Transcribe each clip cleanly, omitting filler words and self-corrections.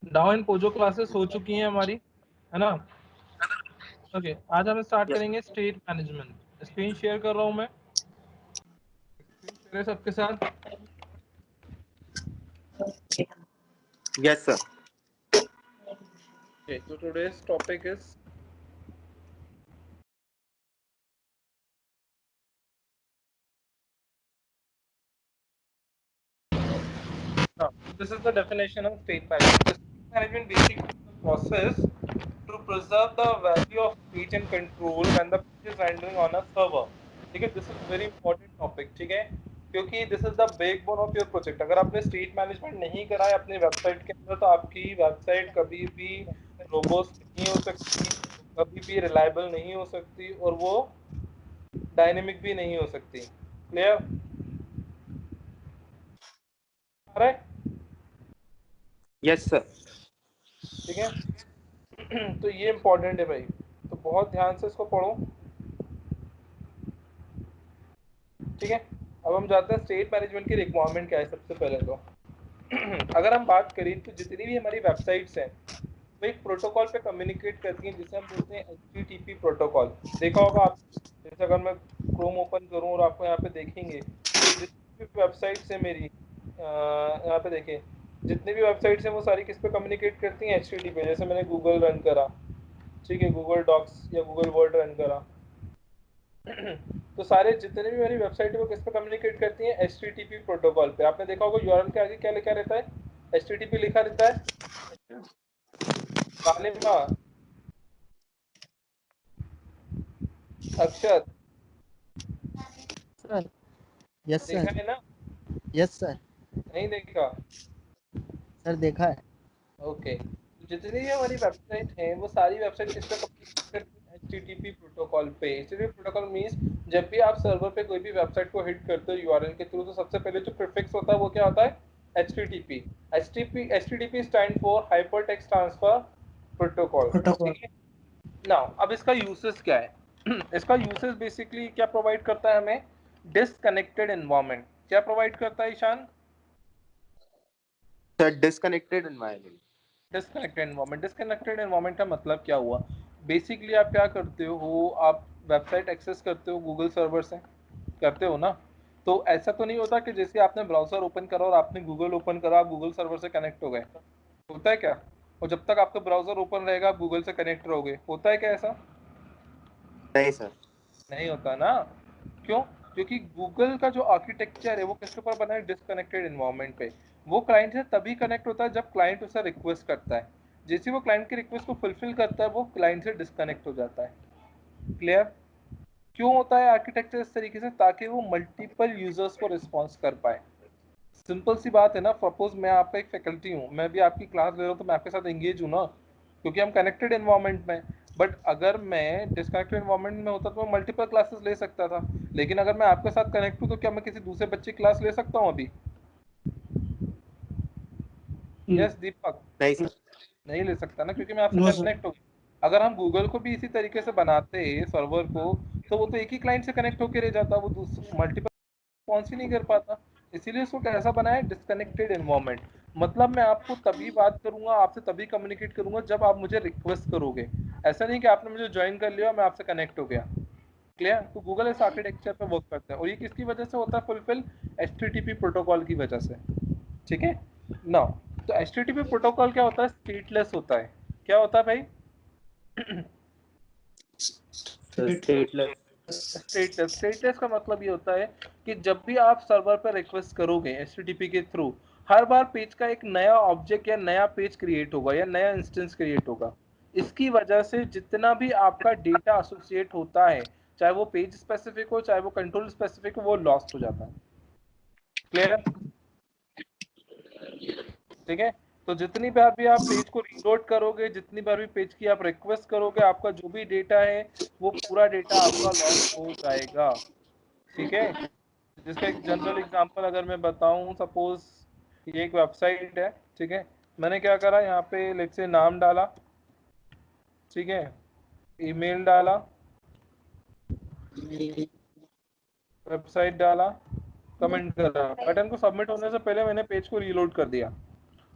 डाउ and Pozzo classes हो चुकी हैं हमारी, है ना। ओके, आज हम स्टार्ट करेंगे स्टेट मैनेजमेंट। स्क्रीन शेयर कर रहा हूं मैं, शेयर सबके साथ। Yes, sir. Okay, so today's topic is this is the definition of state management. The state management basically is the process to preserve the value of speech and control when the speech is rendering on a server. ठीक है, this is very important topic, ठीक है, क्योंकि this is the backbone of your project. अगर आपने state management नहीं करा है अपनी वेबसाइट के अंदर तो आपकी वेबसाइट कभी भी रोबोस्ट नहीं हो सकती, कभी भी रिलायबल नहीं हो सकती और वो डायनेमिक भी नहीं हो सकती। क्लियर? आ रहा है? Yes, sir. ठीक है। तो ये इम्पोर्टेंट है भाई, तो बहुत ध्यान से इसको पढ़ो। ठीक है, अब हम जाते हैं स्टेट मैनेजमेंट की रिक्वायरमेंट क्या है। सबसे पहले तो अगर हम बात करें तो जितनी भी हमारी वेबसाइट्स हैं वो एक प्रोटोकॉल पे कम्युनिकेट करती हैं जिसे हम बोलते हैं HTTP प्रोटोकॉल। देखा होगा आप, जैसे अगर मैं क्रोम ओपन करूं और आपको यहाँ पे देखेंगे तो जितनी भी वेबसाइट्स है मेरी, यहाँ पे देखें, जितनी भी वेबसाइट्स हैं वो सारी किस पे कम्युनिकेट करती हैं? HTTP पे। जैसे मैंने गूगल रन करा, ठीक है, गूगल डॉक्स या गूगल वर्ड रन करा तो सारे जितने भी मेरी वेबसाइट है वो किस पे कम्युनिकेट करती हैं? HTTP प्रोटोकॉल पे। आपने देखा होगा यूआरएल के आगे क्या लिखा रहता है? HTTP लिखा रहता है। कालिमा, अक्षर, सर। यस देखा सर। है ना? Yes sir. नहीं देखा? सर देखा है। ओके, तो जितनी भी हमारी वेबसाइट है वो सारी वेबसाइट किस पे कम्युनिकेट करती है? HTTP प्रोटोकॉल पे। HTTP प्रोटोकॉल मींस जब भी आप सर्वर पे कोई भी वेबसाइट को हिट करते हो यूआरएल के थ्रू तो सबसे पहले जो प्रीफिक्स होता है वो क्या होता है? HTTP। HTTP stand for hyper text transfer protocol. Protocol. ठीक है, नाउ अब इसका यूसेस क्या है? इसका यूसेस बेसिकली क्या प्रोवाइड करता है हमें? Disconnected environment. क्या प्रोवाइड करता है Ishan? Sir, disconnected environment. Disconnected environment का मतलब क्या हुआ? बेसिकली आप क्या करते हो, आप वेबसाइट एक्सेस करते हो गूगल सर्वर से, करते हो ना। तो ऐसा तो नहीं होता कि जैसे आपने ब्राउजर ओपन करा और आपने गूगल ओपन करा, आप गूगल सर्वर से कनेक्ट हो गए, होता है क्या? और जब तक आपका ब्राउजर ओपन रहेगा आप गूगल से कनेक्ट रहोगे, होता है क्या ऐसा? नहीं सर। नहीं होता ना। क्यों? क्योंकि गूगल का जो आर्किटेक्चर है वो किसके ऊपर बना है? डिस्कनेक्टेड एनवायरनमेंट पे। वो क्लाइंट से तभी कनेक्ट होता है जब क्लाइंट उसे रिक्वेस्ट करता है। जैसे वो क्लाइंट की रिक्वेस्ट को फुलफिल करता है वो क्लाइंट से डिस्कनेक्ट हो जाता है। क्लियर? क्यों होता है आर्किटेक्चर इस तरीके से? ताकि वो मल्टीपल यूजर्स को रिस्पॉन्स कर पाए। सिंपल सी बात है ना। सपोज मैं आपका एक फैकल्टी हूँ, मैं भी आपकी क्लास ले रहा हूँ तो मैं आपके साथ एंगेज हूँ ना, क्योंकि हम कनेक्टेड एनवायरनमेंट में। बट अगर मैं डिस्कनेक्टेड एनवायरनमेंट में होता तो मैं मल्टीपल क्लासेस ले सकता था, लेकिन अगर मैं आपके साथ कनेक्ट हूँ तो क्या मैं किसी दूसरे बच्चे की क्लास ले सकता हूँ अभी? यस दीपक? नहीं सर। नहीं ले सकता ना, क्योंकि मैं आपसे नो सर। कनेक्ट हो गया। अगर हम गूगल को भी इसी तरीके से बनाते सर्वर को तो वो तो एक ही क्लाइंट से कनेक्ट होकर रह जाता, वो दूसरे मल्टीपल रिस्पॉन्स ही नहीं कर पाता। इसीलिए इसको कैसा बनाया? Disconnected environment. मतलब मैं आपको तभी बात करूंगा, आपसे तभी कम्युनिकेट करूंगा जब आप मुझे रिक्वेस्ट करोगे। ऐसा नहीं कि आपने मुझे ज्वाइन कर लिया मैं आपसे कनेक्ट हो गया। क्लियर? तो गूगल इस आर्किटेक्चर पे वर्क करता है और ये किसकी वजह से होता है? फुलफिल HTTP प्रोटोकॉल की वजह से। ठीक है नाउ, तो HTTP प्रोटोकॉल क्या होता है? स्टेटलेस होता है। क्या होता है भाई? स्टेटलेस। स्टेटस का मतलब ये होता है कि जब भी आप सर्वर पर रिक्वेस्ट करोगे HTTP के थ्रू, हर बार पेज का एक नया ऑब्जेक्ट या नया पेज क्रिएट होगा या नया इंस्टेंस क्रिएट होगा। इसकी वजह से जितना भी आपका डेटा एसोसिएट होता है, चाहे वो पेज स्पेसिफिक हो चाहे वो कंट्रोल स्पेसिफिक हो, वो लॉस्ट हो जाता है। क्लियर? ठीक है, तो जितनी बार भी आप पेज को रीलोड करोगे, जितनी बार भी पेज की आप रिक्वेस्ट करोगे, आपका जो भी डेटा है वो पूरा डेटा आपका लॉस्ट हो जाएगा। ठीक है, जिसका एक जनरल एग्जांपल अगर मैं बताऊं, सपोज ये एक वेबसाइट है, ठीक है, मैंने क्या करा यहाँ पे लेट्स से नाम डाला, ठीक है, ईमेल डाला, वेबसाइट डाला, कमेंट करा, बटन को सबमिट होने से पहले मैंने पेज को रीलोड कर दिया।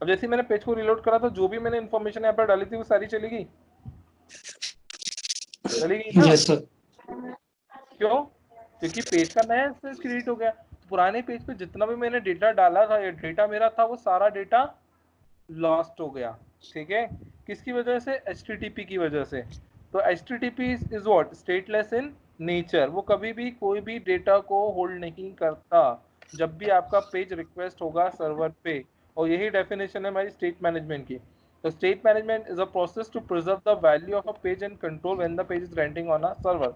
अब जैसे ही मैंने पेज को रिलोड करा तो जो भी मैंने इन्फॉर्मेशन यहाँ पर डाली थी वो सारी चली गई ना? Yes sir. क्यों? क्योंकि पेज का नया इंस्टेंस क्रिएट हो गया। पुराने पेज पे जितना भी मैंने डेटा डाला था या डेटा मेरा था वो सारा डेटा लॉस्ट हो गया। ठीक है, किसकी वजह से? HTTP की वजह से। तो HTTP is what? Stateless in nature. वो कभी भी कोई भी डेटा को होल्ड नहीं करता जब भी आपका पेज रिक्वेस्ट होगा सर्वर पे। और यही डेफिनेशन है हमारी स्टेट मैनेजमेंट की। तो state management is a process to preserve the value of a page and control when the page is running on a server.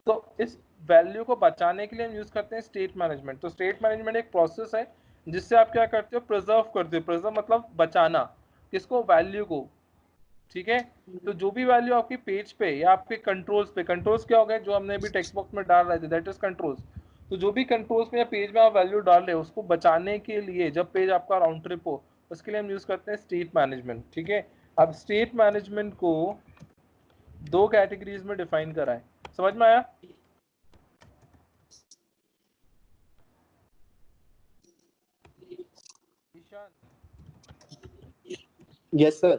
तो इस वैल्यू को बचाने के लिए हम यूज करते हैं स्टेट मैनेजमेंट। तो स्टेट मैनेजमेंट एक प्रोसेस है जिससे आप क्या करते हो? प्रिजर्व करते हो। प्रिजर्व मतलब बचाना, किसको? वैल्यू को। ठीक है, तो जो भी वैल्यू आपकी पेज पे या आपके कंट्रोल्स पे, कंट्रोल्स क्या हो गए जो हमने अभी टेक्स्ट बॉक्स में डाल रहे थे, दैट इज कंट्रोल्स। तो जो भी कंट्रोल्स पे या पेज में आप वैल्यू डाल रहे हो उसको बचाने के लिए जब पेज आपका राउंड ट्रिप हो उसके लिए हम यूज करते हैं स्टेट मैनेजमेंट। ठीक है, अब स्टेट मैनेजमेंट को दो कैटेगरीज में डिफाइन करा है। समझ में आया? Ishan, yes sir.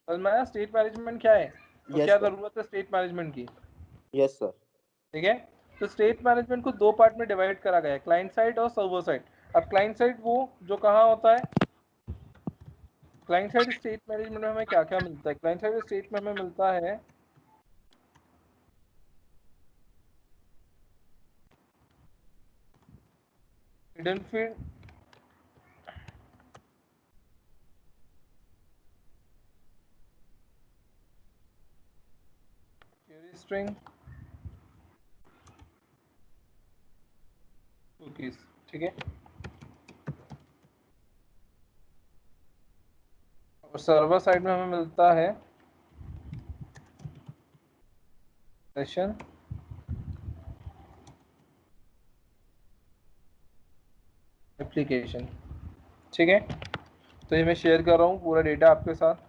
समझ में आया स्टेट मैनेजमेंट क्या है और Yes, क्या sir. जरूरत है स्टेट मैनेजमेंट की? Yes sir. ठीक है, तो स्टेट मैनेजमेंट को दो पार्ट में डिवाइड करा गया है, क्लाइंट साइड और सर्वर साइड। अब क्लाइंट साइड वो जो कहाँ होता है? क्लाइंट साइड स्टेट मैनेजमेंट में हमें क्या क्या मिलता है? क्लाइंट साइड स्टेट में हमें मिलता है hidden field, query string, cookies. ठीक है, और सर्वर साइड में हमें मिलता है सेशन, एप्लीकेशन। ठीक है, तो ये मैं शेयर कर रहा हूँ पूरा डेटा आपके साथ।